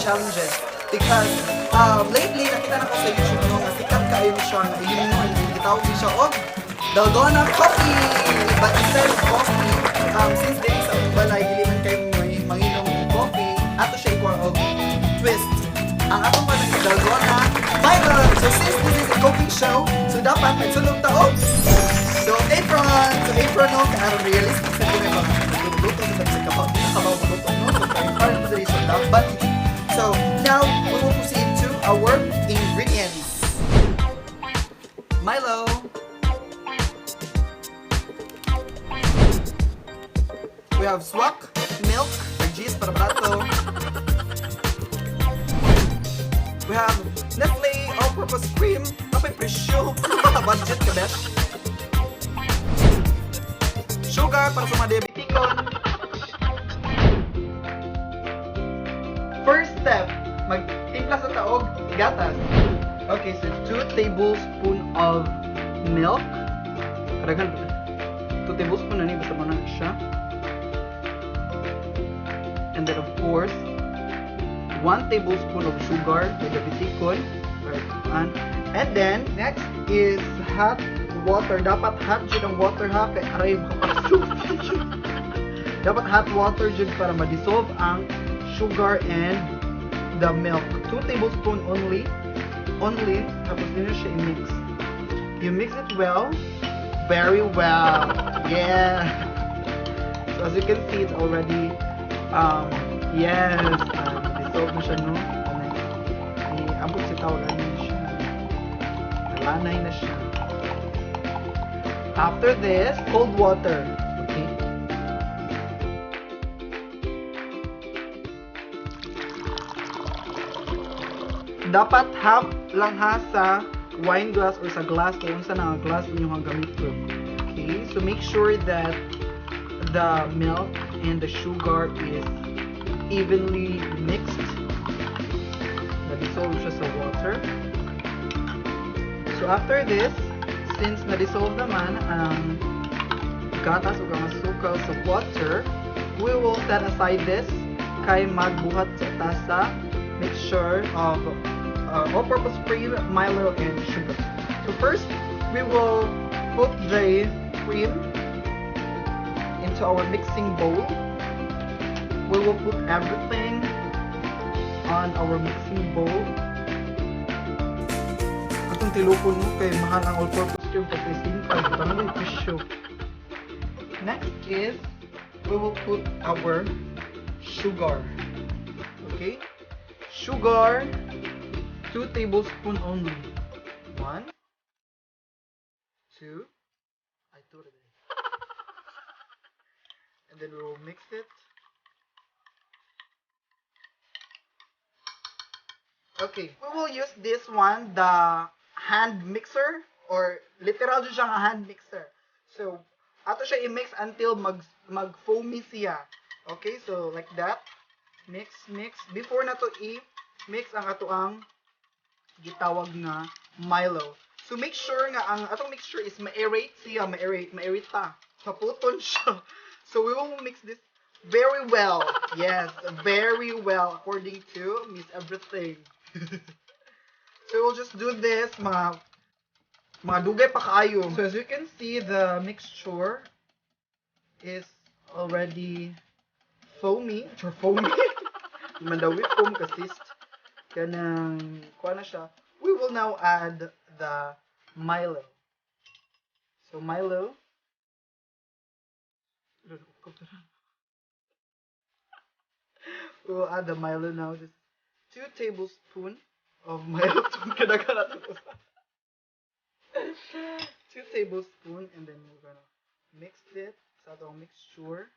challenges. Because lately, nakita na ko sa YouTube no, nga sikat kayo siya, nga yung gitawag siya, Dalgona Coffee! But instead of coffee, since din sa balay, dili man kayo manginom coffee, ato siya ikuha og twist. Ang atong pa ng Dalgona Milo! So since this is a cooking show, so dapat nagsulong taog. So apron no, kaarong realistic sa kung may mga nagluluto sa kabaw, maluto no, so kayo parang madali sa dapat. So now, we will proceed to our ingredients. Milo. We have swak, milk, or cheese para barato. We have Nestle all-purpose cream. Kapay presyo. Budget ka, besh. Sugar para sa mga diabetikon. First step, magtimpla sa taog, gatas. Okay, so 2 tablespoons of milk. Kadagan 2 tablespoons na ni, basta mo na siya. And then of course, 1 tablespoon of sugar, diabetikon. And then, next is hot water. Dapat hot dyan ang water ha. Kaya aray makapasok. Dapat hot water dyan para ma-dissolve ang sugar and the milk. 2 tablespoons only. Tapos din siya i-mix. You mix it well. Very well. Yeah. So as you can see, it's already dissolve na siya, no? Abot si tawagan na siya. Nalanay na siya. After this, cold water. Okay? Dapat half lang ha sa wine glass or sa glass kung saan ang glass inyong gamitin. Okay? So make sure that the milk and the sugar is evenly mixed. Na-dissolve siya sa water. So after this, since na-dissolve naman ang gatas o ang asukal sa water, we will set aside this kay magbuhat sa tasa mixture of all-purpose cream, Milo, and sugar. So first, we will put the cream into our mixing bowl. We will put everything on our mixing bowl. Atong tilupon mo kay mahal ang all-purpose cream kasi simple. Tanong yung presyo. Next is, we will put our sugar. Okay? Sugar, 2 tablespoons only. 1, 2, I do it again. And then we will mix it. Okay, we will use this one, the hand mixer, or literal dyan siyang hand mixer. So, ato siya i-mix until mag-foamy siya. Okay, so like that. Mix. Before na to i-mix ang ato ang gitawag na Milo. So make sure nga ang atong mixture is ma-aerate siya, ma-aerate ta. Kaputon siya. So we will mix this very well. Yes, very well according to Miss Everything. So we'll just do this mga dugay pa kayo. So as you can see, the mixture is already foamy. Mandawit foam kasi kanang kuha na siya. We will now add the Milo. So Milo. We will add the Milo now. Just 2 tablespoons of Milo. 2 tablespoons, and then we're gonna mix it sa atong mixture.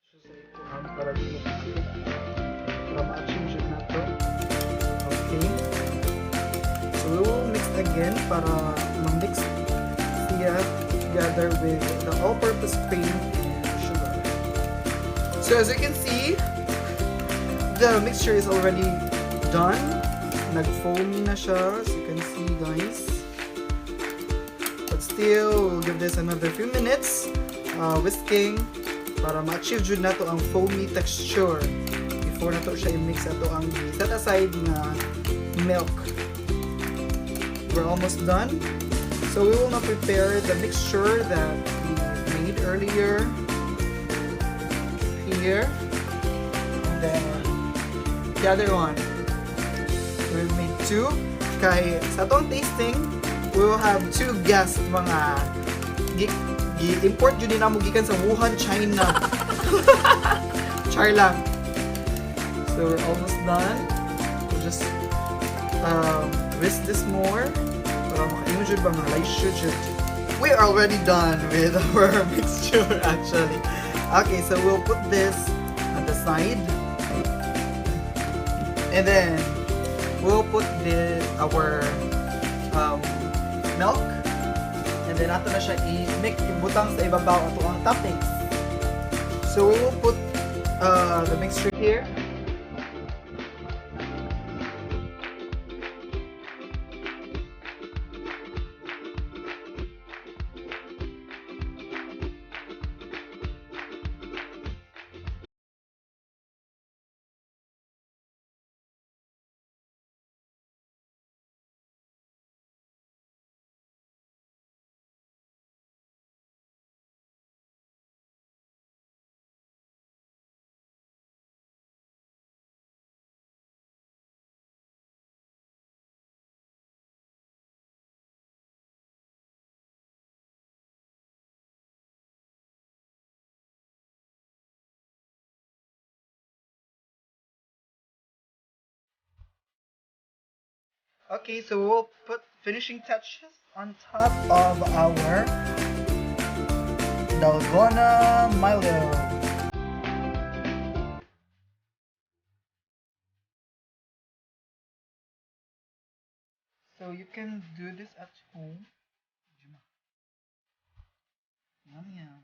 So sa ito para dito para ma-achieve siya na to. Okay. So we will mix again para ma-mix siya together with the all-purpose cream and sugar. So as you can see, the mixture is already done. Nag-foamy na siya, as you can see, guys. But still, we'll give this another few minutes whisking para ma-achieve jud nato ang foamy texture before na to siya i-mix ato ang set aside na milk. We're almost done. So we will now prepare the mixture that we made earlier here. And then the other one. We made 2. Kaya sa itong tasting, we will have 2 guests mga i-import yun din na gikan sa Wuhan, China. Char lang. So we're almost done. We'll just whisk this more. Para maka-injure ba mga light. We are already done with our mixture actually. Okay, so we'll put this on the side. And then we'll put our milk. And then ato na siya i-mix, ibutang sa ibabaw ato ang toppings. So we will put the mixture here. Okay, so we'll put finishing touches on top of our Dalgona Milo. So you can do this at home. Yum yum.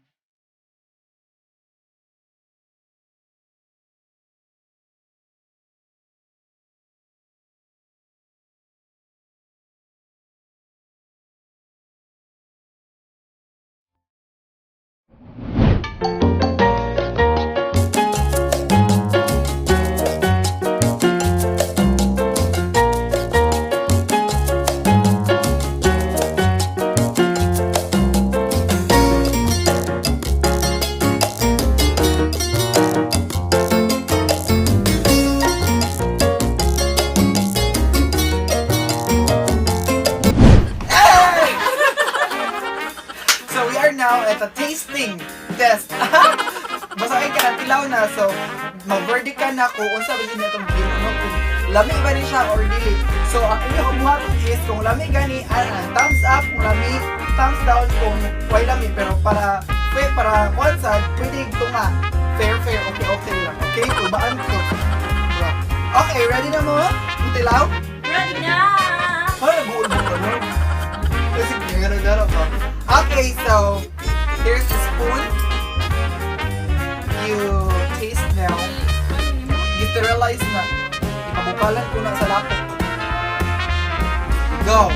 At a tasting test. Basahin ka ng tilaw na, so mag-verdict ka na kung unsa ba din itong ginuno, kung lami ba ni siya or dili. So ang inyong buhaton is kung lami gani, thumbs up, kung lami, thumbs down kung why lami, pero para kwansa, pwede ito nga fair, okay lang, okay? Kubaan ko. Okay, ready na mo? Yung tilaw? Ready na! Nag-uulbog ka mo. Kasi gara-gara pa. Okay, so here's the spoon. You taste now. I-sterilize na. Ipabukalan ko na sa laptop. Go!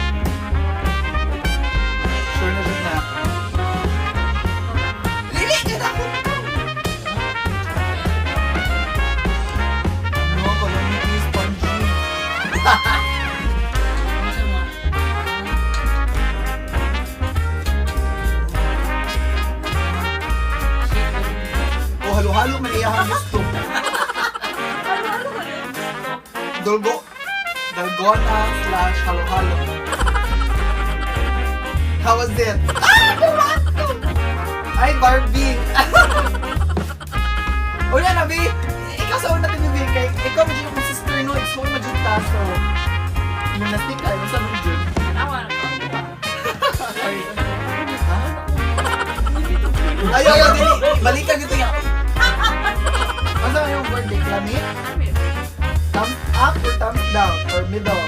Sure na dyan na. Lili! Yan ako! Ano ako lang yung spongy. Halo-halo man iyahang gusto. Dalgona / halo-halo. How was it? Ay, Barbie! O yan, Abi! Ikaw sa una tinibig kay ikaw mo dyan yung sister no, ikaw mo dyan taso. Yung nastik ka, yung saan mo dyan? Ayaw, dili! Balikan dito yan! Ano yung verdict? Lamit? Thumbs up or thumbs down? Or middle?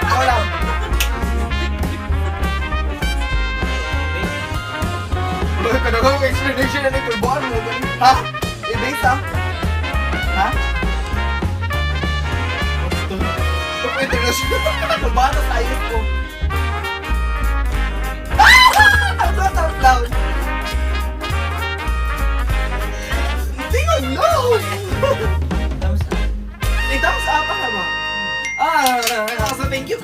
Ikaw lang. Kadagong explanation na nito. Buwan mo ba? Ha? I-base ha? Ha? Ito po international. Bata sa ayos ko. Ang sa thumbs down. Tingnan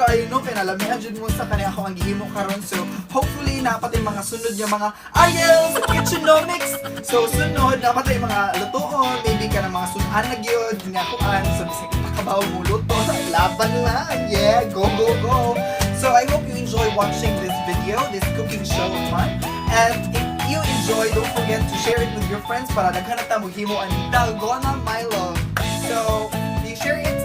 kaayo no, kaya nalamihan dyan mo sa kanya ako ang gihimo karon. So, hopefully, napatay mga sunod yung mga Ariel sa Kitchenomics. So, sunod, napatay mga lutoon, maybe ka na mga sunan na gyud nga kuan. So, bisag kabaw mo luto, laban lang. Yeah, go, go, go. So, I hope you enjoy watching this video, this cooking show of mine. And if you enjoy, don't forget to share it with your friends para daghan na ta mo himo ang Dalgona Milo. So, share it